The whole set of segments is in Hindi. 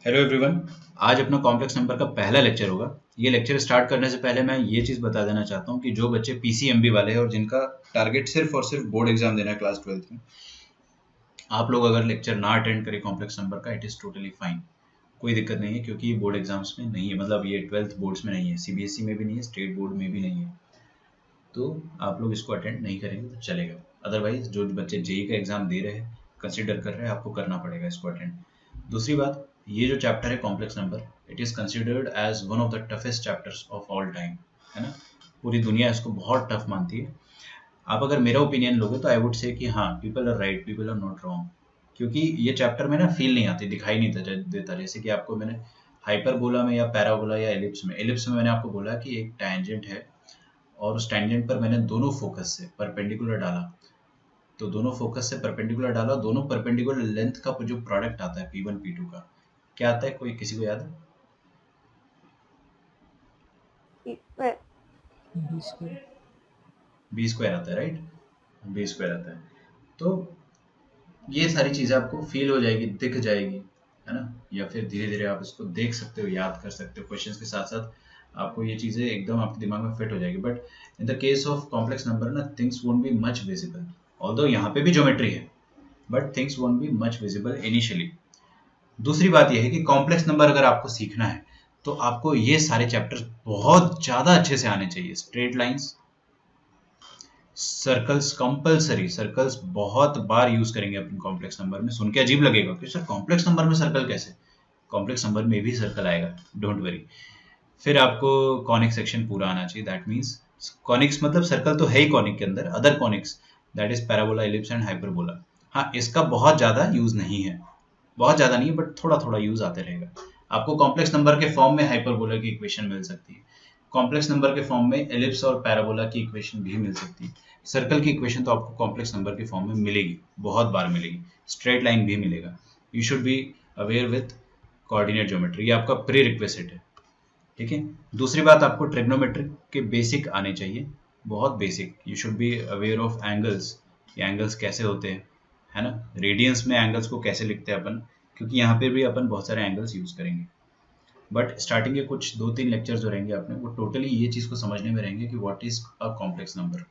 Hello everyone. आज अपना कॉम्प्लेक्स नंबर का पहला लेक्चर होगा। ये लेक्चर स्टार्ट करने से पहले मैं ये चीज़ बता देना चाहता हूँ कि जो बच्चे पीसीएमबी वाले हैं और जिनका टारगेट सिर्फ और सिर्फ बोर्ड एग्जाम देना है क्लास 12th में, आप लोग अगर लेक्चर ना अटेंड करें कॉम्प्लेक्स नंबर का, इट इज़ टोटली फाइन, कोई दिक्कत नहीं है, क्योंकि ये बोर्ड एग्जाम्स में नहीं है, मतलब ये 12th बोर्ड्स में नहीं है, सीबीएसई में भी नहीं है, स्टेट बोर्ड में भी नहीं है। तो आप लोग इसको अटेंड नहीं करेंगे तो चलेगा। अदरवाइज जो बच्चे जेई का एग्जाम दे रहे हैं, कंसिडर कर रहे हैं, आपको करना पड़ेगा इसको अटेंड। दूसरी बात, ये जो चैप्टर है complex number, it is considered as one of the toughest chapters of all time, है ना। पूरी दुनिया इसको बहुत टफ मानती है। आप अगर मेरा ओपिनियन लोगे तो आई वुड से कि हाँ, people are right, people are not wrong, क्योंकि ये चैप्टर में ना फील नहीं आती, दिखाई नहीं देता। जैसे कि आपको मैंने हाइपरबोला में या पैराबोला या एलिप्स में मैंने आपको बोला कि एक टैंजेंट है और उस टैंजेंट पर मैंने दोनों फोकस से परपेंडिकुलर डाला, तो दोनों फोकस से परपेंडिकुलर डाला, दोनों परपेंडिकुलर लेंथ का जो प्रोडक्ट आता है P1 P2 का, क्या आता है, कोई किसी को याद है? बी स्क्वायर आता है, राइट, बी स्क्वायर आता है। तो ये सारी चीज़ें आपको फील हो जाएगी, दिख जाएगी, है ना, या फिर धीरे धीरे आप इसको देख सकते हो, याद कर सकते हो, क्वेश्चंस के साथ साथ आपको ये चीज़ें एकदम आपके दिमाग में फिट हो जाएगी। But in the case of complex number ना, things won't be much visible, although यहाँ पे भी ज्योमेट्री है, but things won't be much visible initially. दूसरी बात यह है कि कॉम्प्लेक्स नंबर अगर आपको सीखना है तो आपको ये सारे चैप्टर्स बहुत ज़्यादा अच्छे से आने चाहिए। Straight lines, circles, compulsory circles बहुत बार यूज करेंगे अपन कॉम्प्लेक्स नंबर में। सुन के अजीब लगेगा कि सर कॉम्प्लेक्स नंबर में सर्कल कैसे, कॉम्प्लेक्स नंबर में भी सर्कल आएगा, डोंट वरी। फिर आपको कॉनिक सेक्शन पूरा आना चाहिए, दैट मीन्स कॉनिक्स मतलब सर्कल तो है ही कॉनिक के अंदर, other conics, that is parabola, ellipse and hyperbola. हाँ, इसका बहुत ज़्यादा यूज नहीं है, बहुत ज़्यादा नहीं है, बट थोड़ा थोड़ा यूज आते रहेगा। आपको कॉम्प्लेक्स नंबर के फॉर्म में हाइपरबोला की इक्वेशन मिल सकती है, कॉम्प्लेक्स नंबर के फॉर्म में एलिप्स और पैराबोला की इक्वेशन भी मिल सकती है। सर्कल की इक्वेशन तो आपको कॉम्प्लेक्स नंबर के फॉर्म में मिलेगी, बहुत बार मिलेगी। स्ट्रेट लाइन भी मिलेगा। You should be aware with coordinate geometry, ये आपका प्री रिक्वेस्ट है, ठीक है। दूसरी बात, आपको ट्रिग्नोमेट्रिक के बेसिक आने चाहिए, बहुत basic. You should be aware of angles, ये एंगल्स कैसे होते हैं, है ना, रेडियंस में एंगल्स को कैसे लिखते हैं अपन, क्योंकि यहाँ पे भी अपन बहुत सारे एंगल्स यूज करेंगे। बट स्टार्टिंग के कुछ 2-3 लेक्चर जो रहेंगे अपने, वो टोटली ये चीज़ को समझने में रहेंगे कि what is a complex number,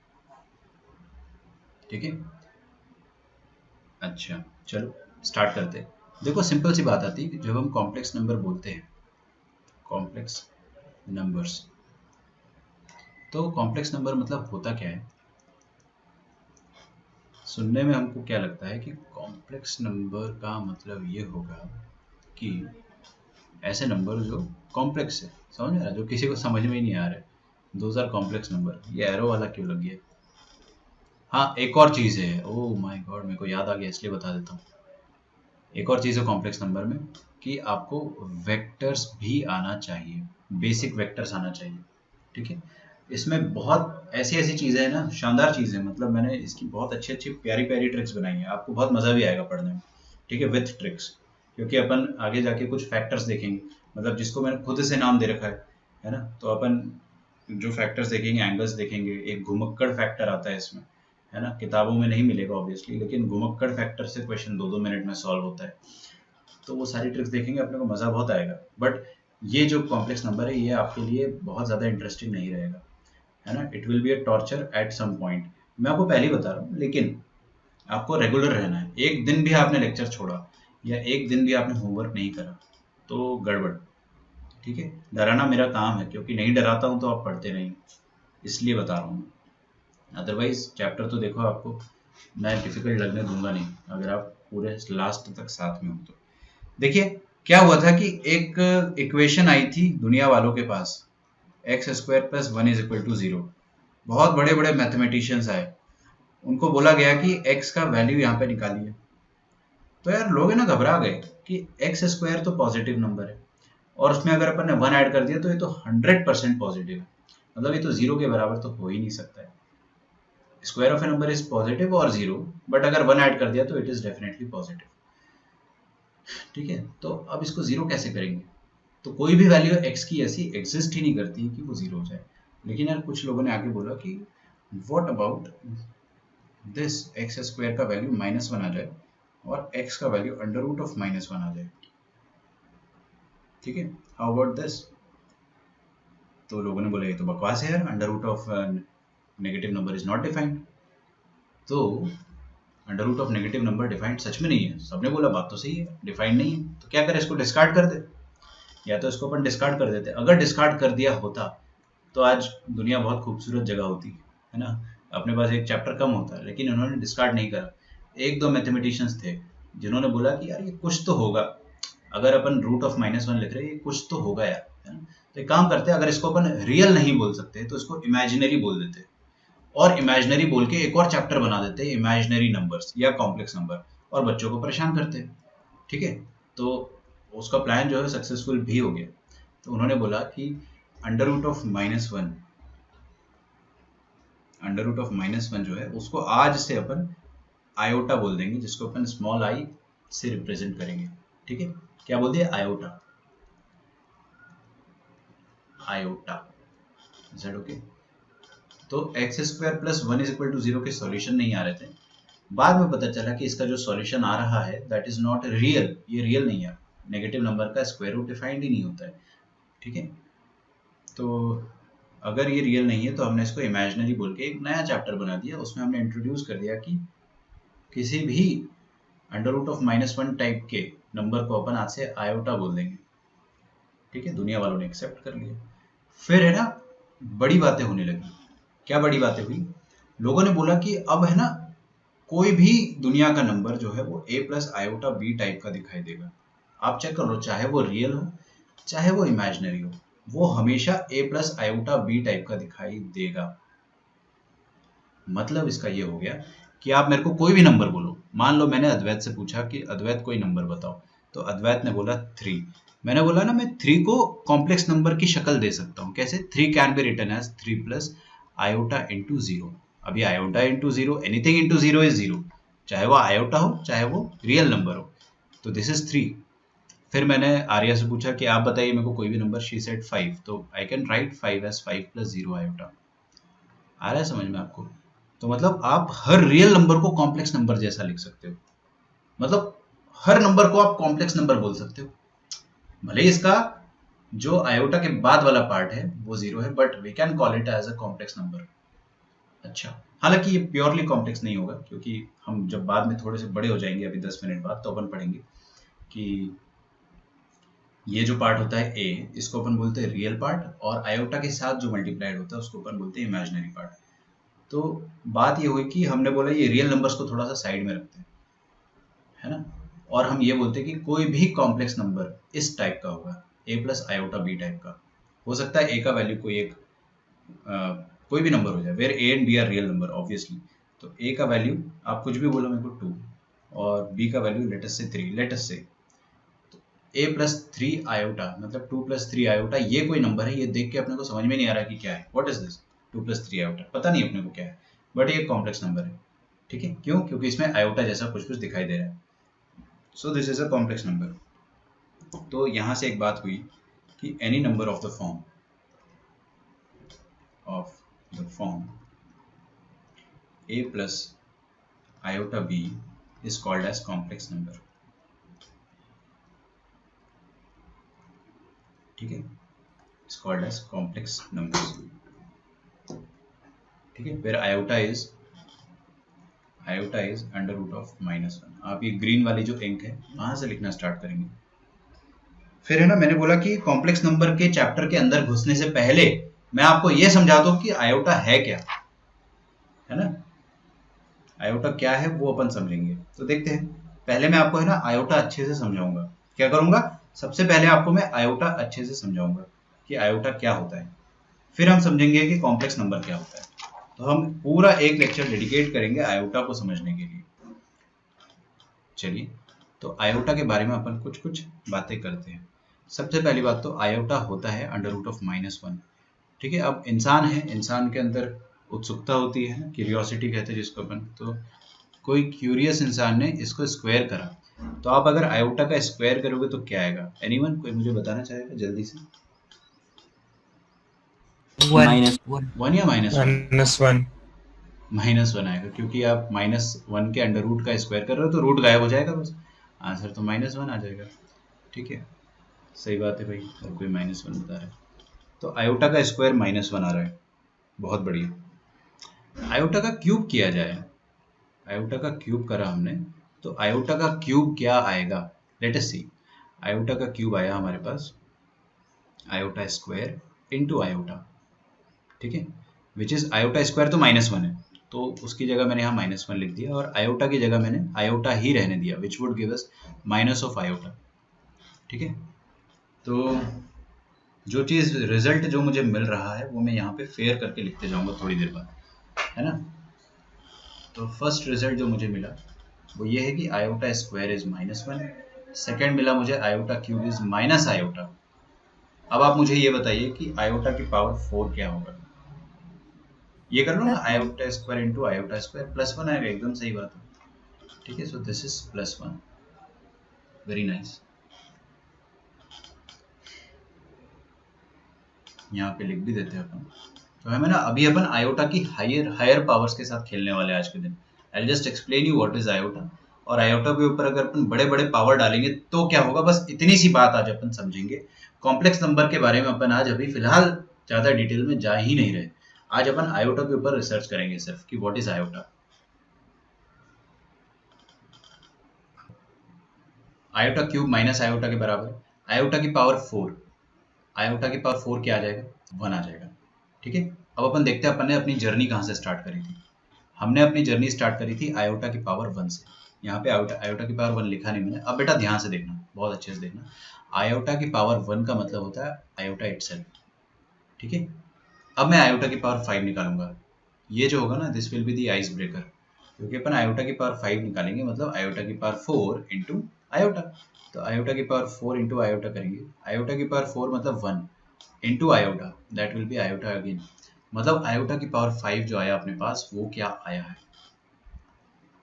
ठीक है। अच्छा, चलो स्टार्ट करते हैं। देखो, सिंपल सी बात आती है कि जब हम कॉम्प्लेक्स नंबर बोलते हैं, कॉम्प्लेक्स नंबर्स, तो कॉम्प्लेक्स नंबर मतलब होता क्या है? सुनने में हमको क्या लगता है कि कॉम्प्लेक्स नंबर का मतलब ये होगा कि ऐसे नंबर जो कॉम्प्लेक्स है, समझ में आ रहा है, जो किसी को समझ में ही नहीं आ रहा है, दोज आर कॉम्प्लेक्स नंबर। ये एरो वाला क्यों लग गया? हाँ, एक और चीज़ है, ओह माय गॉड, मेरे को याद आ गया, इसलिए बता देता हूँ। एक और चीज़ है कॉम्प्लेक्स नंबर में कि आपको वेक्टर्स भी आना चाहिए, बेसिक वेक्टर्स आना चाहिए, ठीक है। इसमें बहुत ऐसी ऐसी चीज़ें हैं ना, शानदार चीज़ें, मतलब मैंने इसकी बहुत अच्छी अच्छी प्यारी प्यारी ट्रिक्स बनाई हैं, आपको बहुत मज़ा भी आएगा पढ़ने में, ठीक है, विथ ट्रिक्स। क्योंकि अपन आगे जाके कुछ फैक्टर्स देखेंगे, मतलब जिसको मैंने खुद से नाम दे रखा है ना। तो अपन जो फैक्टर्स देखेंगे, एंगल्स देखेंगे, एक घुमक्कड़ फैक्टर आता है इसमें, है ना, किताबों में नहीं मिलेगा ऑब्वियसली, लेकिन घुमक्कड़ फैक्टर से क्वेश्चन 2-2 मिनट में सॉल्व होता है। तो वो सारी ट्रिक्स देखेंगे, अपने को मज़ा बहुत आएगा। बट ये जो कॉम्प्लेक्स नंबर है, ये आपके लिए बहुत ज़्यादा इंटरेस्टिंग नहीं रहेगा, है ना। It will be a torture at some point, मैं आपको पहले ही बता रहा हूँ। लेकिन आपको रेगुलर रहना है, एक दिन भी आपने लेक्चर छोड़ा या एक दिन भी आपने होमवर्क नहीं करा तो गड़बड़, ठीक है। डराना मेरा काम है, क्योंकि नहीं डराता हूँ तो आप पढ़ते नहीं, इसलिए बता रहा हूँ। अदरवाइज चैप्टर तो देखो, आपको मैं डिफिकल्ट लगने दूंगा नहीं अगर आप पूरे लास्ट तक साथ में हो तो। देखिए, क्या हुआ था कि एक इक्वेशन आई थी दुनिया वालों के पास, एक्स स्क्वायर प्लस 1 = 0। बहुत बड़े बड़े मैथमेटिशियंस आए, उनको बोला गया कि x का वैल्यू यहाँ पे निकालिए। तो यार लोग है ना घबरा गए कि एक्स स्क्वायर तो पॉजिटिव नंबर है, और उसमें अगर अपन ने 1 ऐड कर दिया तो ये तो 100% पॉजिटिव है, मतलब ये तो 0 के बराबर तो हो ही नहीं सकता है। Square of A number is positive और 0, बट अगर 1 ऐड कर दिया तो इट इज डेफिनेटली पॉजिटिव, ठीक है। तो अब इसको 0 कैसे करेंगे? तो कोई भी वैल्यू x की ऐसी एग्जिस्ट ही नहीं करती कि वो 0 हो जाए। लेकिन यार कुछ लोगों ने आके बोला कि what about this, x square का वैल्यू -1 आ जाए और x का वैल्यू √-1 आ जाए। ठीक है, हाउ अबाउट दिस? तो लोगों ने बोला ये तो बकवास है यार, under root of negative number is not defined. तो under root of negative number defined सच में नहीं है। सबने बोला बात तो सही है, डिफाइंड नहीं है, तो क्या करें, इसको डिस्कार्ड कर दे। या तो इसको अपन डिस्कार्ड कर देते, अगर डिस्कार्ड कर दिया होता तो आज दुनिया बहुत खूबसूरत जगह होती है ना, अपने पास एक चैप्टर कम होता है, लेकिन उन्होंने डिस्कार्ड नहीं करा। एक दो मैथमेटिशियंस थे जिन्होंने बोला कि यार ये कुछ तो होगा, अगर अपन रूट ऑफ -1 लिख रहे हैं ये कुछ तो होगा यार, है ना। तो एक काम करते हैं, अगर इसको अपन रियल नहीं बोल सकते तो इसको इमेजिनरी बोल देते, और इमेजिनरी बोल के एक और चैप्टर बना देते हैं, इमेजिनरी नंबर्स या कॉम्प्लेक्स नंबर, और बच्चों को परेशान करते हैं। ठीक है, तो उसका प्लान जो है सक्सेसफुल भी हो गया। तो उन्होंने बोला कि अंडर रूट ऑफ -1 जो है उसको आज से अपन आयोटा बोल देंगे, जिसको अपन स्मॉल आई से रिप्रेजेंट करेंगे। ठीक है, क्या बोल दिया, iota, iota, is that okay? तो x² + 1 = 0 के सॉल्यूशन नहीं आ रहे थे। बाद में पता चला कि इसका जो सॉल्यूशन आ रहा है दैट इज नॉट रियल, ये रियल नहीं है, नेगेटिव नंबर का स्क्वायर रूट डिफाइंड ही नहीं होता है। ठीक है, तो अगर ये रियल नहीं है तो हमने इसको इमेजिनरी बोल के एक नया चैप्टर बना दिया, उसमें हमने इंट्रोड्यूस कर दिया कि किसी भी अंडर रूट ऑफ -1 टाइप के नंबर को अपन आज से आयोटा बोल देंगे। ठीक है, दुनिया वालों ने एक्सेप्ट कर लिया। फिर है ना, बड़ी बातें होने लगी। क्या बड़ी बातें हुई? लोगों ने बोला कि अब है ना, कोई भी दुनिया का नंबर जो है वो a + आयोटा b टाइप का दिखाई देगा। आप चेक कर लो, चाहे वो रियल हो चाहे वो इमेजिनरी हो, वो हमेशा a + आयोटा b टाइप का दिखाई देगा। मतलब इसका ये हो गया कि आप मेरे को कोई भी नंबर बोलो, मान लो मैंने अद्वैत से पूछा कि अद्वैत कोई नंबर बताओ, तो अद्वैत ने बोला 3। मैंने बोला ना, मैं 3 को कॉम्प्लेक्स नंबर की शक्ल दे सकता हूँ। कैसे? 3 can be written as 3 + iota × 0। अभी आयोटा × 0, एनीथिंग × 0 इज 0, चाहे वो आयोटा हो चाहे वो रियल नंबर हो। तो दिस इज 3। फिर मैंने आर्या से पूछा कि आप बताइए मेरे को कोई भी नंबर, शी सेड 5, तो I can write 5 as 5 + 0 iota. आ रहा है समझ में आपको? तो मतलब आप हर रियल नंबर को कॉम्प्लेक्स नंबर जैसा लिख सकते हो, मतलब हर नंबर को आप कॉम्प्लेक्स नंबर बोल सकते हो, भले इसका जो आयोटा के बाद वाला पार्ट है वो 0 है, but we can call it as a complex number. अच्छा, हालांकि ये प्योरली कॉम्प्लेक्स नहीं होगा, क्योंकि हम जब बाद में थोड़े से बड़े हो जाएंगे, अभी 10 मिनट बाद, तो अपन पढ़ेंगे कि ये जो पार्ट होता है a, इसको अपन बोलते हैं रियल पार्ट, और आयोटा के साथ जो मल्टीप्लाइड होता है उसको अपन बोलते हैं इमेजिनरी पार्ट। तो बात ये हुई कि हमने बोला ये रियल नंबर्स को थोड़ा सा साइड में रखते हैं, है ना, और हम ये बोलते हैं कि कोई भी कॉम्प्लेक्स नंबर इस टाइप का होगा, a + आयोटा b टाइप का। हो सकता है a का वैल्यू कोई एक कोई भी नंबर हो जाए, where a and b are real number obviously. तो a का वैल्यू आप कुछ भी बोलो मेरे को 2, और b का वैल्यू लेट अस से 3, लेट अस से। तो a + 3 आयोटा मतलब 2 + 3 आयोटा, ये कोई नंबर है, ये देख के अपने को समझ में नहीं आ रहा कि क्या है, व्हाट इज दिस 2 + 3 आयोटा, पता नहीं अपने को क्या है, बट ये कॉम्प्लेक्स नंबर है। ठीक है, क्यों? क्योंकि इसमें आयोटा जैसा कुछ कुछ दिखाई दे रहा है, so this is a complex number. तो यहाँ से एक बात हुई कि any number of the form a + iota b is called as complex number। ठीक है, it's called as complex numbers। ठीक है, where iota is under root of -1। आप ये ग्रीन वाली जो इंक है वहां से लिखना स्टार्ट करेंगे। फिर है ना, मैंने बोला कि कॉम्प्लेक्स नंबर के चैप्टर के अंदर घुसने से पहले मैं आपको ये समझा दूं कि आयोटा है क्या, है ना, आयोटा क्या है वो अपन समझेंगे। तो देखते हैं, पहले मैं आपको है ना आयोटा अच्छे से समझाऊंगा। क्या करूंगा? सबसे पहले आपको मैं आयोटा अच्छे से समझाऊंगा कि आयोटा क्या होता है, फिर हम समझेंगे कि कॉम्प्लेक्स नंबर क्या होता है। तो हम पूरा एक लेक्चर डेडिकेट करेंगे आयोटा को समझने के लिए। चलिए, तो आयोटा के बारे में अपन कुछ कुछ बातें करते हैं। सबसे पहली बात तो आयोटा होता है अंडर रूट ऑफ -1। ठीक है, अब इंसान है, इंसान के अंदर उत्सुकता होती है, क्यूरियोसिटी कहते हैं जिसको अपन। तो कोई क्यूरियस इंसान ने इसको स्क्वायर करा, तो आप अगर आयोटा का स्क्वायर करोगे तो क्या आएगा? एनीवन, कोई मुझे बताना चाहेगा जल्दी से? 1 1 या -1? -1 -1 आएगा, क्योंकि आप -1 के अंडर रूट का स्क्वायर कर रहे हो तो रूट गायब हो जाएगा, बस आंसर तो -1 आ जाएगा। ठीक है, सही बात है भाई, और कोई -1 बता रहा है तो आयोटा का स्क्वायर -1 आ रहा है, बहुत बढ़िया। आयोटा का क्यूब किया जाए, आयोटा का क्यूब करा हमने, तो आयोटा का क्यूब क्या आएगा, लेट अस सी। आयोटा का क्यूब आया हमारे पास आयोटा स्क्वायर इनटू आयोटा, ठीक है, विच इज आयोटा स्क्वायर तो -1 है, तो उसकी जगह मैंने यहाँ -1 लिख दिया, और आयोटा की जगह मैंने आयोटा ही रहने दिया, which would give us minus of iota, ठीक है। तो जो चीज़ रिजल्ट जो मुझे मिल रहा है वो मैं यहाँ पे फेयर करके लिखते जाऊंगा थोड़ी देर बाद, है ना। तो फर्स्ट रिजल्ट जो मुझे मिला वो ये है कि आयोटा स्क्वायर इज -1, सेकेंड मिला मुझे iota cube is minus iota. अब आप मुझे ये बताइए कि आयोटा की पावर 4 क्या होगा, ये कर लो ना, +1। Iota square into iota square, +1 आएगा, एकदम सही बात है, ठीक है। So this is +1, very nice. यहाँ पे लिख भी देते हैं अपन। तो हमें ना अभी अपन आयोटा की हायर पावर्स के साथ खेलने वाले आज के दिन। I just explain you what is iota, और आयोटा के ऊपर अगर अपन बड़े बड़े पावर डालेंगे तो क्या होगा, बस इतनी सी बात आज अपन समझेंगे। कॉम्प्लेक्स नंबर के बारे में अपन आज अभी फिलहाल ज्यादा डिटेल में जा ही नहीं रहे, आज अपन आयोटा के ऊपर रिसर्च करेंगे सिर्फ कि what is iota. Iota cube minus iota के बराबर, आयोटा की पावर 4, आयोटा की पावर 4 क्या आ जाएगा, 1 आ जाएगा, ठीक है। अब अपन देखते हैं अपन ने अपनी जर्नी कहाँ से स्टार्ट करी थी। हमने अपनी जर्नी स्टार्ट करी थी आयोटा की पावर 1 से। यहाँ पे आयोटा की पावर 1 लिखा नहीं मैंने। अब बेटा ध्यान से देखना, बहुत अच्छे से देखना, आयोटा की पावर 1 का मतलब होता है आयोटा इटसेल्फ, ठीक है। अब मैं आयोटा की पावर 5 निकालूंगा, ये जो होगा ना this will be the ice breaker, क्योंकि अपन आयोटा की पावर 5 निकालेंगे मतलब आयोटा की पावर 4 इंटू आयोटा। तो आयोटा की पावर 4 इंटू आयोटा करेंगे, आयोटा की पावर 4 मतलब 1 into iota, that will be iota again, मतलब आयोटा की पावर 5 जो आया अपने पास वो क्या आया है,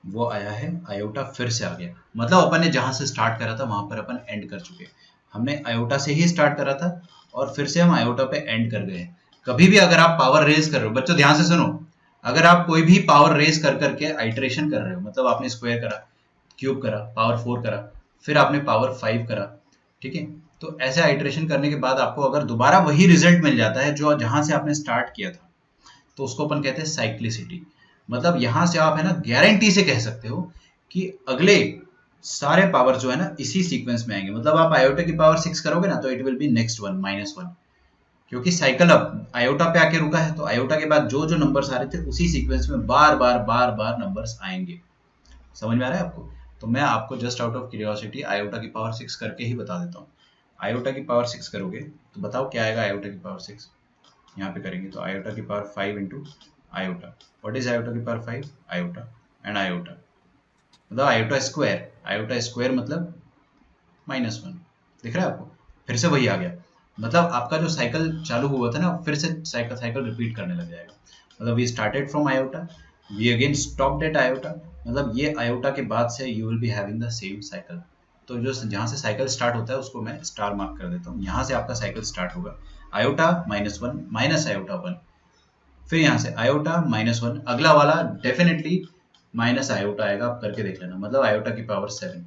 वो आया है आयोटा फिर से आ गया। मतलब अपन ने जहां से स्टार्ट करा था वहां पर अपन एंड कर चुके, हमने आयोटा से ही स्टार्ट करा था और फिर से हम आयोटा पे एंड कर गए। कभी भी अगर आप पावर रेज कर रहे हो, बच्चों ध्यान से सुनो, अगर आप कोई भी पावर रेज कर करके आइटरेशन कर रहे हो, मतलब आपने स्क्वायर करा, क्यूब करा, पावर 4 करा, फिर आपने पावर 5 करा, ठीक है, तो ऐसे आइटरेशन करने के बाद आपको अगर दोबारा वही रिजल्ट मिल जाता है जो जहां से आपने स्टार्ट किया था, तो उसको अपन कहते हैं साइक्लिसिटी। मतलब यहां से आप है ना गारंटी से कह सकते हो कि अगले सारे पावर जो है ना इसी सीक्वेंस में आएंगे। मतलब आप आयोटा की पावर 6 करोगे ना तो it will B next one -1, क्योंकि साइकिल अब आयोटा पे आके रुका है, तो आयोटा के बाद जो जो नंबर्स आ रहे थे उसी सीक्वेंस में बार बार नंबर्स आएंगे। समझ में आ रहा है आपको। तो मैं आपको just out of curiosity iota की पावर 6 करके ही बता देता हूँ। आयोटा की पावर 6 करोगे तो बताओ क्या आएगा आयोटा की पावर 6, यहाँ पे करेंगे तो आयोटा की power 5 into iota. What is iota की पावर 5, आयोटा एंड आयोटा, मतलब आयोटा स्क्वायर मतलब -1, दिख रहा है आपको, फिर से वही आ गया। मतलब आपका जो साइकिल चालू हुआ था ना फिर से साइकिल रिपीट करने लग जाएगा। मतलब we started from iota, we again stopped at iota, मतलब ये आयोटा के बाद से you will be having the same cycle. तो जो जहाँ से साइकिल स्टार्ट होता है उसको मैं स्टार मार्क कर देता हूँ, यहाँ से आपका साइकिल स्टार्ट होगा आयोटा -1 माइनस आयोटा 1, फिर यहाँ से आयोटा -1, अगला वाला डेफिनेटली माइनस आयोटा आएगा, आप करके देख लेना, मतलब आयोटा की पावर 7,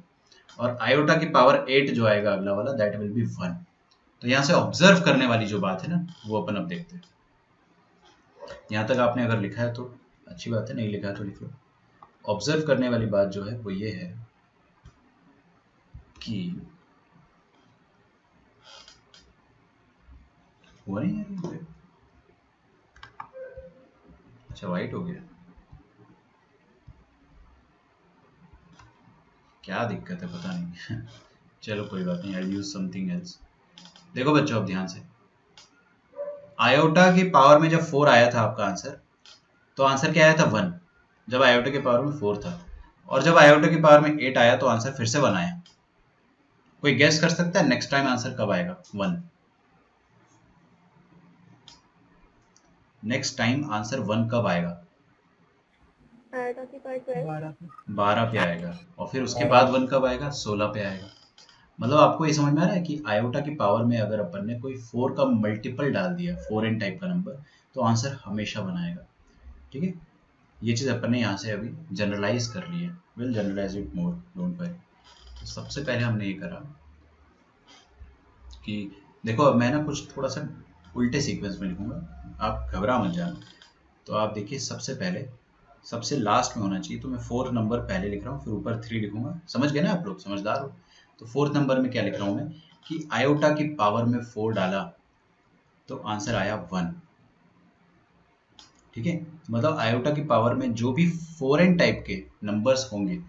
और आयोटा की पावर 8 जो आएगा अगला वाला दैट विल बी 1। तो यहाँ से ऑब्जर्व करने वाली जो बात है ना वो अपन अब देखते हैं। यहाँ तक आपने अगर लिखा है तो अच्छी बात है, नहीं लिखा है तो लिख लो। ऑब्जर्व करने वाली बात जो है वो ये है कि हुआ नहीं है, अच्छा वाइट हो गया, क्या दिक्कत है पता नहीं चलो कोई बात नहीं, आई यूज समथिंग एल्स। देखो बच्चों अब ध्यान से, आयोटा की पावर में जब 4 आया था आपका आंसर, तो आंसर क्या आया था 1, जब आयोटा की पावर में 4 था, और जब आयोटा की पावर में 8 आया तो आंसर फिर से 1 आया। कोई गेस कर सकता है नेक्स्ट टाइम आंसर कब आएगा 1? नेक्स्ट टाइम आंसर 1 कब आएगा? आयोटा की पावर 12 पे आएगा, और फिर उसके बाद 1 कब आएगा? 16 पे आएगा। मतलब आपको ये समझ में आ रहा है कि आयोटा की पावर में अगर अपन ने कोई 4 का मल्टीपल डाल दिया, 4n टाइप का नंबर, तो आंसर हमेशा 1 आएगा, ठीक है। ये चीज़ अपन ने यहाँ से अभी जनरलाइज कर ली है, will generalize it more, don't worry. तो सबसे पहले हमने ये करा कि देखो अब मैं ना कुछ थोड़ा सा उल्टे सीक्वेंस में लिखूंगा, आप घबरा मत जाना। तो आप देखिए सबसे पहले सबसे लास्ट में होना चाहिए, तो मैं 4 नंबर पहले लिख रहा हूँ, फिर ऊपर 3 लिखूंगा। समझ गए ना आप लोग, समझदार हो। तो 4th नंबर में क्या लिख रहा हूँ मैं कि आयोटा की पावर में 4 डाला तो आंसर आया 1। ठीक है, मतलब आयोटा की पावर में जो भी फॉरेन टाइप के नंबर्स होंगे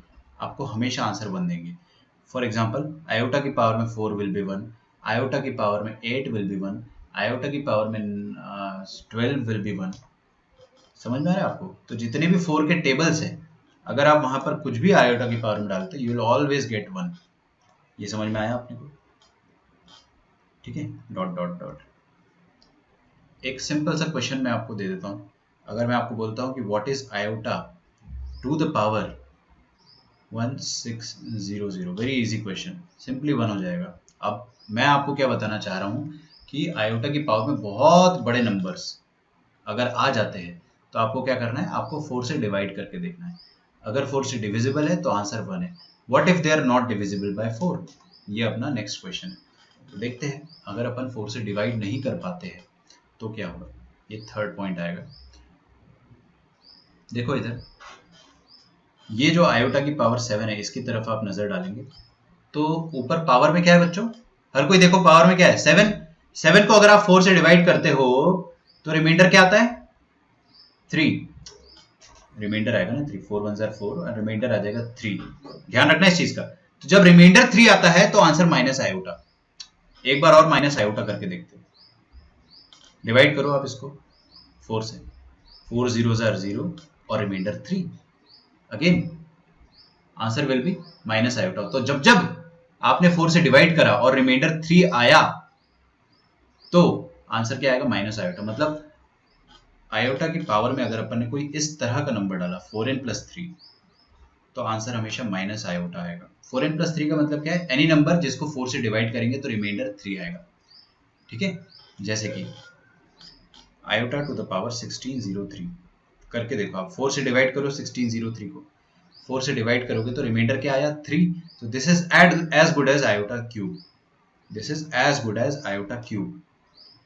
आपको हमेशा आंसर 1 देंगे। फॉर एग्जाम्पल आयोटा की पावर में 4 विल बी 1, आयोटा की पावर में 8 विल बी 1, आयोटा की पावर में 12 विल बी 1। समझ में आ रहा है आपको? तो जितने भी 4 के टेबल्स हैं, अगर आप वहां पर कुछ भी आयोटा की पावर में डालते यू विल ऑलवेज गेट 1। ये समझ में आया आपने को? ठीक है, डॉट डॉट डॉट। एक सिंपल सा क्वेश्चन मैं आपको दे देता हूँ। अगर मैं आपको बोलता हूँ कि what is iota to the power 1600, very easy question, simply 1 हो जाएगा। अब मैं आपको क्या बताना चाह रहा हूँ कि आयोटा की पावर में बहुत बड़े नंबर्स अगर आ जाते हैं तो आपको क्या करना है, आपको 4 से डिवाइड करके देखना है। अगर 4 से डिविजिबल है तो आंसर 1 है। What if they are not divisible by 4? ये अपना नेक्स्ट क्वेश्चन है। तो देखते हैं, अगर अपन 4 से डिवाइड नहीं कर पाते हैं तो क्या होगा। ये 3rd पॉइंट आएगा। देखो इधर, ये जो आयोटा की पावर 7 है इसकी तरफ आप नजर डालेंगे तो ऊपर पावर में क्या है बच्चों? हर कोई देखो पावर में क्या है, 7। 7 को अगर आप 4 से डिवाइड करते हो तो रिमाइंडर क्या आता है? 3। रिमाइंडर आएगा ना 3, 4 1 4 और रिमाइंडर आ जाएगा 3। ध्यान रखना इस चीज का। तो जब रिमाइंडर 3 आता है तो आंसर माइनस आयोटा। एक बार और माइनस आयोटा करके देखते हैं। डिवाइड करो आप इसको 4 से, 4 0 0 और remainder 3। Again answer will be minus iota. तो जब जब आपने 4 से डिवाइड करा और रिमाइंडर 3 आया तो आंसर क्या आएगा? Minus iota. मतलब आयोटा की पावर में अगर अपन ने कोई इस तरह का नंबर डाला 4n+3 तो आंसर हमेशा माइनस आयोटा आएगा। 4n+3 का मतलब क्या है? एनी नंबर जिसको 4 से डिवाइड करेंगे तो रिमाइंडर 3 आएगा। ठीक है, जैसे कि आयोटा टू द पावर 1603 करके देखो आप। 4 से डिवाइड करो 1603 को, 4 से डिवाइड करोगे तो रिमाइंडर क्या आया? 3। तो this is as good as iota cube. This is as good as iota cube,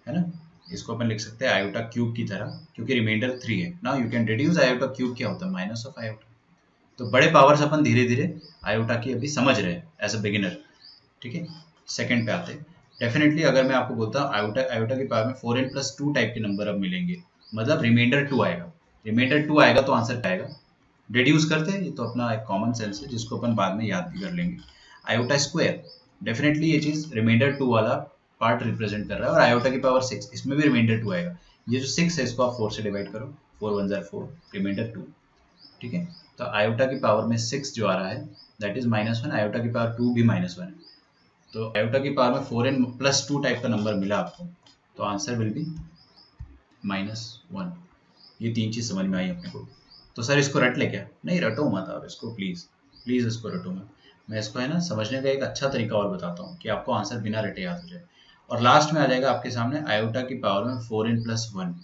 है ना। इसको अपन लिख सकते हैं आयोटा क्यूब की तरह, क्योंकि रिमाइंडर 3 है। Now you can deduce iota cube क्या होता है? Minus of iota. तो बड़े पावर्स अपन धीरे धीरे आयोटा की अभी समझ रहे हैं एज अ बिगिनर। ठीक है, सेकंड पे आते हैं। डेफिनेटली अगर मैं आपको बोलता हूँ आयोटा की पावर में 4n+2 टाइप के नंबर अब मिलेंगे, मतलब रिमाइंडर 2 आएगा। रिमाइंडर 2 आएगा तो आंसर क्या आएगा? डिड्यूस करते हैं, ये तो अपना एक कॉमन सेंस है जिसको अपन बाद में याद भी कर लेंगे। आयोटा स्क्वायर, डेफिनेटली ये चीज रिमाइंडर 2 वाला पार्ट रिप्रेजेंट कर रहा है। और आयोटा की पावर 6, इसमें भी रिमाइंडर 2 आएगा। ये जो 6 है इसको आप 4 से डिवाइड करो, 4 1 4, रिमाइंडर 2। ठीक है, तो आयोटा की पावर में 6 जो आ रहा है दैट इज -1। आयोटा की पावर 2 भी -1 है। तो आयोटा की पावर में 4n+2 टाइप का नंबर मिला आपको, तो आंसर विल बी -1। ये 3 चीज समझ में आई अपने को। तो सर इसको रट ले क्या? नहीं, रटो मत आप इसको, प्लीज प्लीज इसको रटो मत। मैं इसको है ना समझने का एक अच्छा तरीका और बताता हूँ कि आपको आंसर बिना रटे याद हो जाए। और लास्ट में आ जाएगा आपके सामने आयोटा की पावर में 4n+1।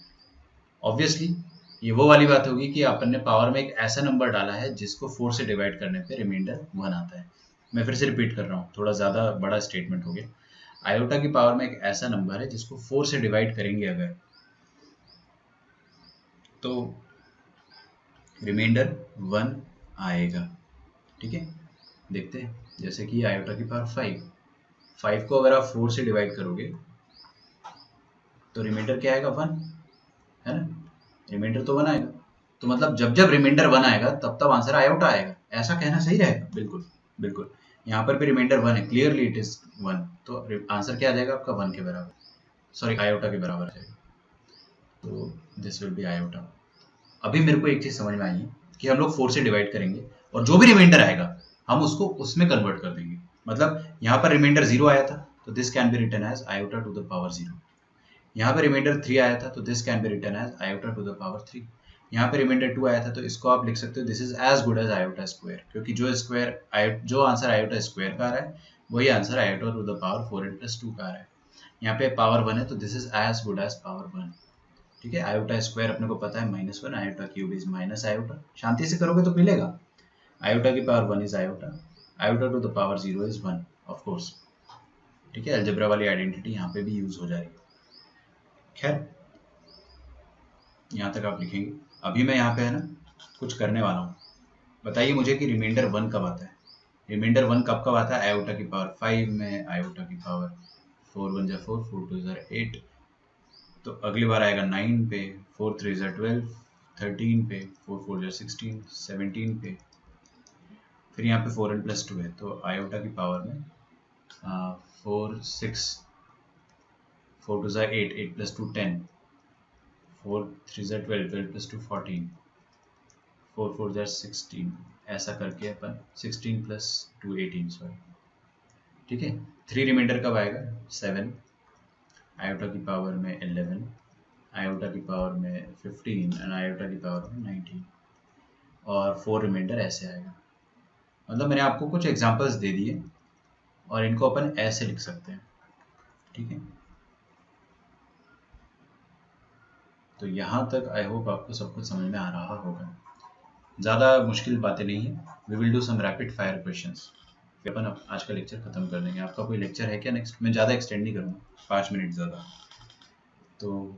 ऑब्वियसली ये वो वाली बात होगी कि अपन ने पावर में एक ऐसा नंबर डाला है जिसको 4 से डिवाइड करने पे रिमाइंडर 1 आता है। मैं फिर से रिपीट कर रहा हूँ, थोड़ा ज़्यादा बड़ा स्टेटमेंट हो गया। आयोटा की पावर में एक ऐसा नंबर है जिसको 4 से डिवाइड करेंगे अगर तो रिमाइंडर 1 आएगा। ठीक है, देखते हैं। जैसे कि आयोटा की पावर 5 को अगर आप 4 से डिवाइड करोगे तो रिमाइंडर क्या आएगा? 1, है ना। रिमाइंडर तो 1 आएगा, तो मतलब जब जब रिमाइंडर 1 आएगा तब तब आंसर आयोटा आएगा। ऐसा कहना सही रहेगा? बिल्कुल बिल्कुल। यहाँ पर भी रिमाइंडर 1 है, क्लियरली इट इज 1, तो आंसर क्या आ जाएगा आपका? 1 के बराबर, सॉरी आयोटा के बराबर आ जाएगा। तो दिस विल बी आयोटा। अभी मेरे को एक चीज समझ में आई है कि हम लोग 4 से डिवाइड करेंगे और जो भी रिमाइंडर आएगा हम उसको उसमें कन्वर्ट कर देंगे। मतलब यहाँ पर रिमाइंडर 0 आया था तो this can be written as iota to the power 0। यहाँ पे रिमाइंडर 3 आया था तो this can be written as iota to the power 3। यहाँ पे रिमाइंडर 2 आया था तो इसको आप लिख सकते हो this is as good as iota square, क्योंकि जो आंसर आयोटा स्क्वायर का आ रहा है वही answer iota to the power 4n+2 का आ रहा है। यहाँ पे पावर 1 है तो this is as good as power 1। ठीक है, आयोटा स्क्वायर अपने को पता है -1, iota cube is minus iota. शांति से करोगे तो मिलेगा। आयोटा की power 1 is iota, iota to the power 0 is 1 of course. ठीक है, अलजेब्रा वाली आइडेंटिटी यहाँ पे भी यूज हो जाएगी। खैर यहाँ तक आप लिखेंगे। अभी मैं यहाँ पे है ना कुछ करने वाला हूँ। बताइए मुझे कि रिमाइंडर 1 कब आता है। रिमाइंडर 1 कब कब आता है? आयोटा की पावर 5 में, आयोटा की पावर 4 1 जा 4, 4 2 जा 8, तो अगली बार आएगा 9 पे, 4 3 जा 12, 13 पे, 4 4 जा 16, 17 पे, फिर यहाँ पे 4n + 2 है, तो आयोटा की पावर में 4 6, 4 2 जा 8, 8 + 2 10, 4 3 जा 12, 12 + 2 14, 4 4 जा 16, ऐसा करके अपन 16 + 2 18, सॉरी, ठीक है। 3 रिमाइंडर कब आएगा? 7, आयोटा की पावर में 11, आयोटा की पावर में 15 एंड आयोटा की पावर में 19, और 4 रिमाइंडर ऐसे आएगा। मतलब मैंने आपको कुछ एग्जांपल्स दे दिए और इनको अपन ऐसे लिख सकते हैं, ठीक है। तो यहाँ तक आई होप आपको सब कुछ समझ में आ रहा होगा। ज़्यादा मुश्किल बातें नहीं है। We will do some rapid fire questions, फिर अपन आज का लेक्चर खत्म कर देंगे। आपका कोई लेक्चर है क्या नेक्स्ट? मैं ज़्यादा एक्सटेंड नहीं करूँगा, 5 मिनट ज़्यादा। तो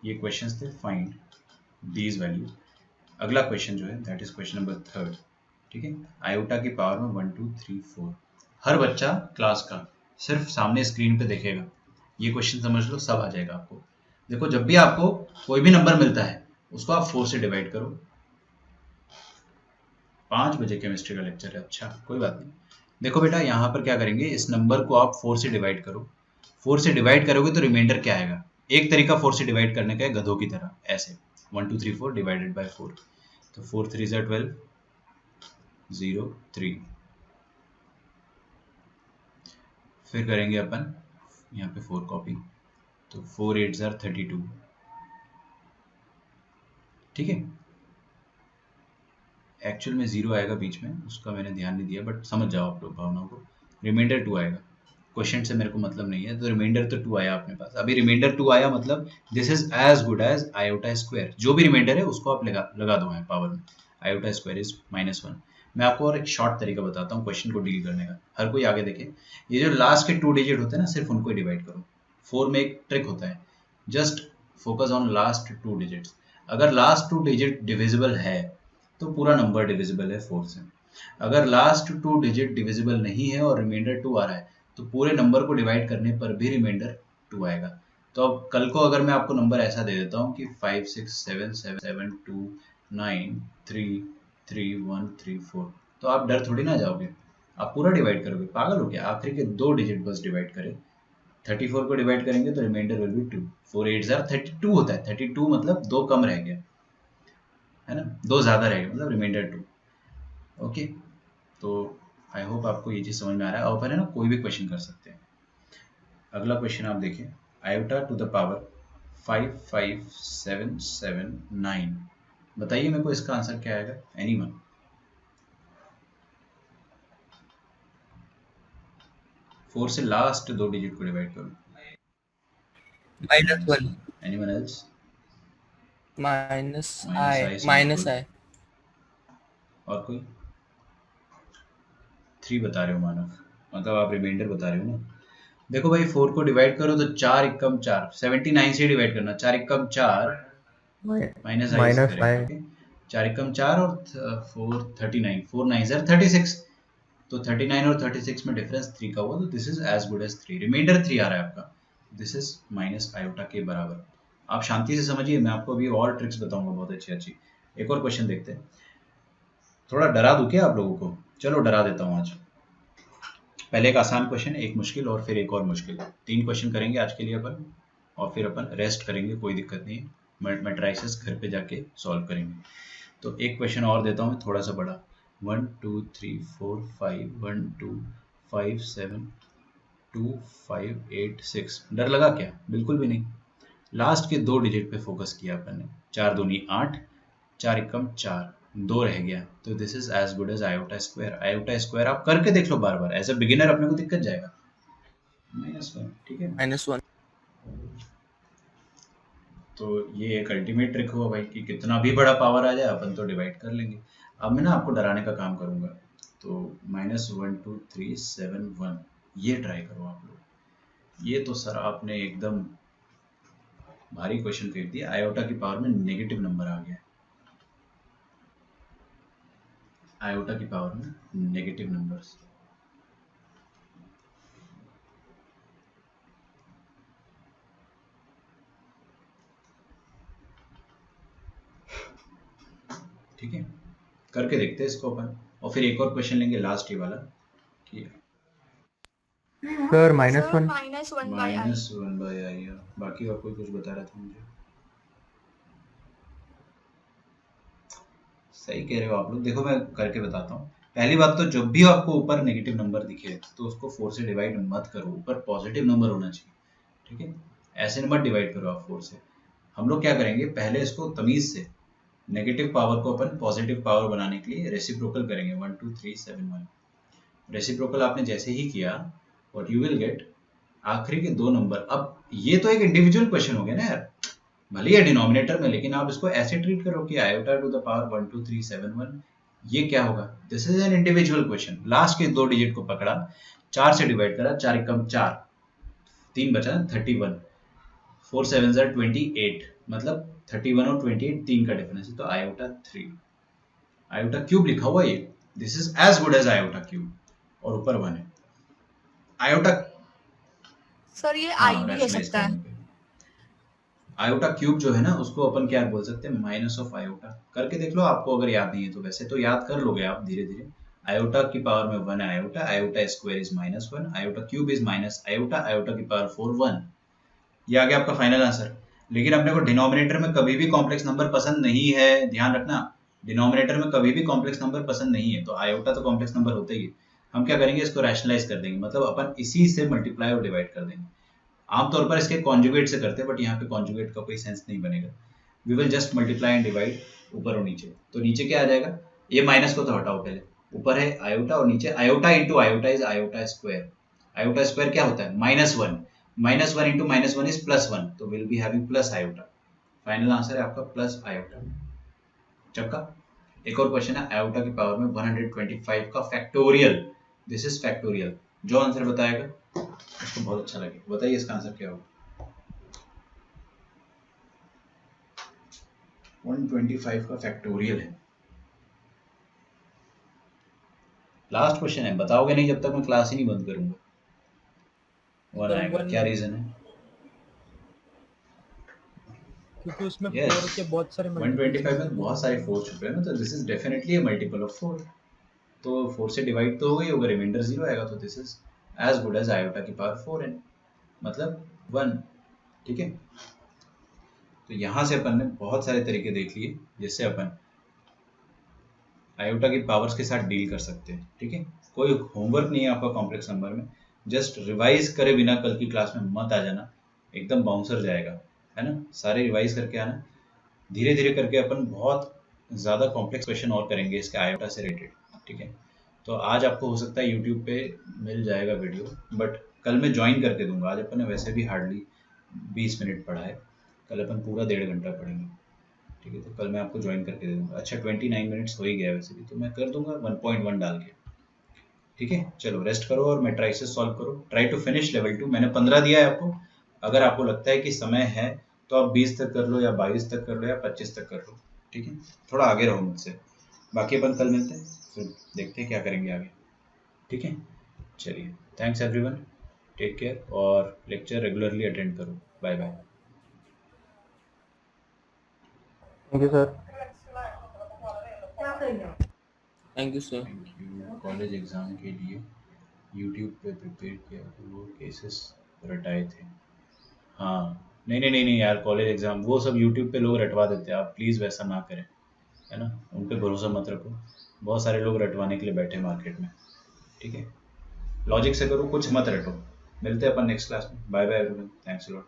ये क्वेश्चंस थे, फाइंड दीज वैल्यू। अगला क्वेश्चन जो है दैट इज क्वेश्चन नंबर 3, ठीक है। आयोटा की पावर में 1 2 3 4। हर बच्चा क्लास का सिर्फ सामने स्क्रीन पे देखेगा, ये क्वेश्चन समझ लो, सब आ जाएगा आपको। देखो जब भी आपको कोई भी नंबर मिलता है उसको आप 4 से डिवाइड करो। 5 बजे केमिस्ट्री का लेक्चर है, अच्छा कोई बात नहीं। देखो बेटा यहाँ पर क्या करेंगे, इस नंबर को आप 4 से डिवाइड करो। 4 से डिवाइड करोगे तो रिमाइंडर क्या आएगा? एक तरीका 4 से डिवाइड करने का है, गधों की तरह, ऐसे 1 2 3 4 डिवाइडेड बाय 4, तो 4 3 जा 12, 0 3, फिर करेंगे अपन यहाँ पे 4 कॉपी, तो 4 8 जा 32, ठीक है। एक्चुअल में 0 आएगा बीच में, उसका मैंने ध्यान नहीं दिया, बट समझ जाओ आप लोग भावनाओं को। रिमाइंडर 2 आएगा, क्वेश्चन से मेरे को मतलब नहीं है, तो रिमाइंडर तो 2 आया अपने पास। अभी रिमाइंडर 2 आया मतलब this is as good as iota square. जो भी रिमाइंडर है उसको आप लगा दो है पावर में। Iota square is -1। मैं आपको और एक शॉर्ट तरीका बताता हूँ क्वेश्चन को डील करने का। हर कोई आगे देखे, ये जो लास्ट के 2 डिजिट होते हैं ना, सिर्फ उनको डिवाइड करो। 4 में एक ट्रिक होता है, just focus on last 2 digits. अगर लास्ट 2 डिजिट डिविजिबल है तो पूरा नंबर डिविजिबल है 4 से। अगर लास्ट 2 डिजिट डिविजिबल नहीं है और रिमाइंडर 2 आ रहा है तो पूरे नंबर को डिवाइड करने पर भी रिमाइंडर 2 आएगा। तो अब कल को अगर मैं आपको नंबर ऐसा दे देता हूँ कि 5 6 7 7 7 2 9 3 3 1 3 4, तो आप डर थोड़ी ना जाओगे, आप पूरा डिवाइड करोगे। पागल हो गया? आखिरी के 2 डिजिट बस डिवाइड करें। 34 को डिवाइड करेंगे तो रिमाइंडर विल बी 2। 4 8 जार 32 होता है। 32 मतलब 2 कम रह गया है ना, 2 ज्यादा रह गया, मतलब रिमाइंडर 2। ओके, तो आई होप आपको ये चीज समझ में आ रहा है। और है ना कोई भी क्वेश्चन कर सकते हैं। अगला क्वेश्चन आप देखिए, आयोटा टू द पावर 5 5 7 7 9। बताइए मेरे को इसका आंसर क्या आएगा? एनीवन? फोर से लास्ट 2 डिजिट को डिवाइड करो। -1 एनीवन एल्स? -i। और कोई? 3 बता रहे हो मानव, मतलब आप रिमाइंडर बता रहे हो ना। देखो भाई 4 को डिवाइड करो तो 4 एकम 4, 79 से डिवाइड करना। 4 एकम 4 माइनस आई से करेंगे, ओके। 4 एकम 4 और 4 39, 4 9 ज़र 36, तो 39 और 36 में डिफरेंस 3 का हुआ, तो this is as good as 3। Remainder 3 आ रहा है आपका, दिस इज माइनस आयोटा के बराबर। आप शांति से समझिए, मैं आपको अभी और ट्रिक्स बताऊंगा बहुत अच्छी अच्छी। एक और क्वेश्चन देखते हैं। थोड़ा डरा दूं क्या आप लोगों को? चलो डरा देता हूँ आज। पहले एक आसान क्वेश्चन, एक मुश्किल, और फिर एक और मुश्किल। 3 क्वेश्चन करेंगे आज के लिए अपन, और फिर अपन रेस्ट करेंगे, कोई दिक्कत नहीं है। मैट्रिसेस घर पे जाके सॉल्व करेंगे। तो एक क्वेश्चन और देता हूँ थोड़ा सा बड़ा। 1 2 3 4 5 1 2 5 7 2 5 8 6। डर लगा क्या? बिल्कुल भी नहीं। लास्ट के 2 डिजिट पे फोकस किया अपन ने। 4 दूनी 8, 4 एकम 4, 2 रह गया, तो this is as good as iota square. Iota square आप करके देख लो बार बार, एज अ बिगिनर अपने को दिक्कत जाएगा। -1, ठीक है। -1। तो ये एक अल्टीमेट ट्रिक हुआ भाई कि कितना भी बड़ा पावर आ जाए अपन तो डिवाइड कर लेंगे। अब मैं ना आपको डराने का काम करूंगा, तो -1 2 3 7 1 ये ट्राई करो आप लोग। ये तो सर आपने एकदम भारी क्वेश्चन फेंक दिया। आयोटा की पावर में नेगेटिव नंबर आ गया। आयोटा की पावर में नेगेटिव नंबर्स। ठीक है, करके देखते हैं इसको अपन, और फिर एक और क्वेश्चन लेंगे लास्ट ये वाला कि सर -1 -1/i। बाकी और कोई कुछ बता रहा था मुझे। सही कह रहे हो आप लोग। देखो मैं करके बताता हूँ। पहली बात तो जब भी आपको ऊपर नेगेटिव नंबर दिखे तो उसको 4 से डिवाइड मत करो, ऊपर पॉजिटिव नंबर होना चाहिए। ठीक है, ऐसे मत डिवाइड करो आप 4 से। हम लोग क्या करेंगे, पहले इसको तमीज से नेगेटिव पावर को अपन पॉजिटिव पावर बनाने के लिए रेसिप्रोकल करेंगे। 1 2 3 7 1। रेसिप्रोकल आपने जैसे ही किया, व्हाट यू विल गेट, आखिरी के 2 नंबर। अब ये तो एक इंडिविजुअल क्वेश्चन हो गया ना यार, भले ही डिनोमिनेटर में, लेकिन आप इसको ऐसे ट्रीट करो कि आयोटा टू द पावर 1 2 3 7 1। ये क्या होगा, this is an individual question. Last के 2 डिजिट को पकड़ा, 4 से डिवाइड करा, 4 एकम 4, 3 बचा 31, 4 7 28, मतलब 31 और 28 3 का डिफरेंस है, तो आयोटा 3। आयोटा क्यूब लिखा हुआ ये, this is as good as iota cube, और ऊपर 1 है। आयोटा सर ये हाँ, आई भी हो सकता है। आयोटा क्यूब जो है ना, उसको अपन क्या बोल सकते हैं, माइनस ऑफ आयोटा। करके देख लो, आपको अगर याद नहीं है तो। वैसे तो याद कर लोगे आप धीरे धीरे। आयोटा की पावर में 1 iota, iota square is -1, iota cube is minus iota, iota की पावर 4 1। ये आ गया आपका फाइनल आंसर। लेकिन अपने को डिनोमिनेटर में कभी भी कॉम्प्लेक्स नंबर पसंद नहीं है, ध्यान रखना। डिनोमिनेटर में कभी भी कॉम्प्लेक्स नंबर पसंद नहीं है, तो आयोटा तो कॉम्प्लेक्स नंबर होता ही है। हम क्या करेंगे, इसको रैशनलाइज कर देंगे, मतलब अपन इसी से मल्टीप्लाई और डिवाइड कर देंगे। आमतौर पर इसके कॉन्जुगेट से करते हैं, बट यहाँ पे कॉन्जुगेट का कोई सेंस नहीं बनेगा। We will just multiply and divide ऊपर और नीचे। तो नीचे क्या आ जाएगा, ये माइनस को तो हटाओ पहले, ऊपर है आयोटा और नीचे iota into iota is iota square. Iota square क्या होता है, -1, -1 इंटू -1 इज +1, तो will be having plus iota. Final answer है आपका प्लस आयोटा। चक्का। एक और क्वेश्चन है, आयोटा की पावर में 125 का फैक्टोरियल। This is factorial. जो आंसर बताएगा उसको बहुत अच्छा लगेगा। बताइए इसका आंसर क्या होगा। 125 का फैक्टोरियल है। लास्ट क्वेश्चन है, बताओगे नहीं जब तक मैं क्लास ही नहीं बंद करूंगा। 1 आएगा, क्या रीजन है? क्योंकि उसमें Yes, 4 के बहुत सारे 125 में बहुत सारे 4 छुपे हैं ना, तो this is definitely a multiple of 4। तो 4 से डिवाइड तो हो गई होगा, रिमाइंडर 0 आएगा, तो this is as good as iota की पावर 4n, मतलब 1। ठीक है, तो यहाँ से अपन ने बहुत सारे तरीके देख लिए जिससे अपन आयोटा की पावर्स के साथ डील कर सकते हैं। ठीक है, कोई होमवर्क नहीं है आपका कॉम्प्लेक्स नंबर में, जस्ट रिवाइज करे बिना कल की क्लास में मत आ जाना, एकदम बाउंसर जाएगा, है ना। सारे रिवाइज करके आना, धीरे धीरे करके अपन बहुत ज़्यादा कॉम्प्लेक्स क्वेश्चन और करेंगे इसके आयोटा से रिलेटेड। ठीक है, तो आज आपको हो सकता है यूट्यूब पे मिल जाएगा वीडियो, बट कल मैं ज्वाइन करके दूंगा। आज अपन ने वैसे भी हार्डली 20 मिनट पढ़ा है, कल अपन पूरा 1.5 घंटा पढ़ेंगे। ठीक है, तो कल मैं आपको ज्वाइन करके दे दूंगा। अच्छा 29 मिनट्स हो ही गया वैसे भी, तो मैं कर दूंगा 1.1 डाल के। ठीक है, चलो रेस्ट करो और मैट्रिसेस सॉल्व करो। Try to finish level 2। मैंने 15 दिया है आपको, अगर आपको लगता है कि समय है तो आप 20 तक कर लो, या 22 तक कर लो, या 25 तक कर लो। ठीक है, थोड़ा आगे रहो मुझसे। बाकी अपन कल मिलते हैं, फिर देखते हैं क्या करेंगे आगे। ठीक है, चलिए, थैंक्स एवरीवन, टेक केयर, और लेक्चर रेगुलरली अटेंड करो। Bye bye. Thank you sir. Thank you sir. Thank you. College exam के लिए यूट्यूब पे प्रिपेयर किया तो वो केसेस रटाए थे। हाँ, नहीं यार, कॉलेज एग्ज़ाम वो सब यूट्यूब पे लोग रटवा देते हैं, आप प्लीज़ वैसा ना करें, है ना। उन पे भरोसा मत रखो, बहुत सारे लोग रटवाने के लिए बैठे मार्केट में। ठीक है, लॉजिक से करो, कुछ मत रटो। मिलते हैं अपन नेक्स्ट क्लास में। Bye bye everyone, thanks a lot.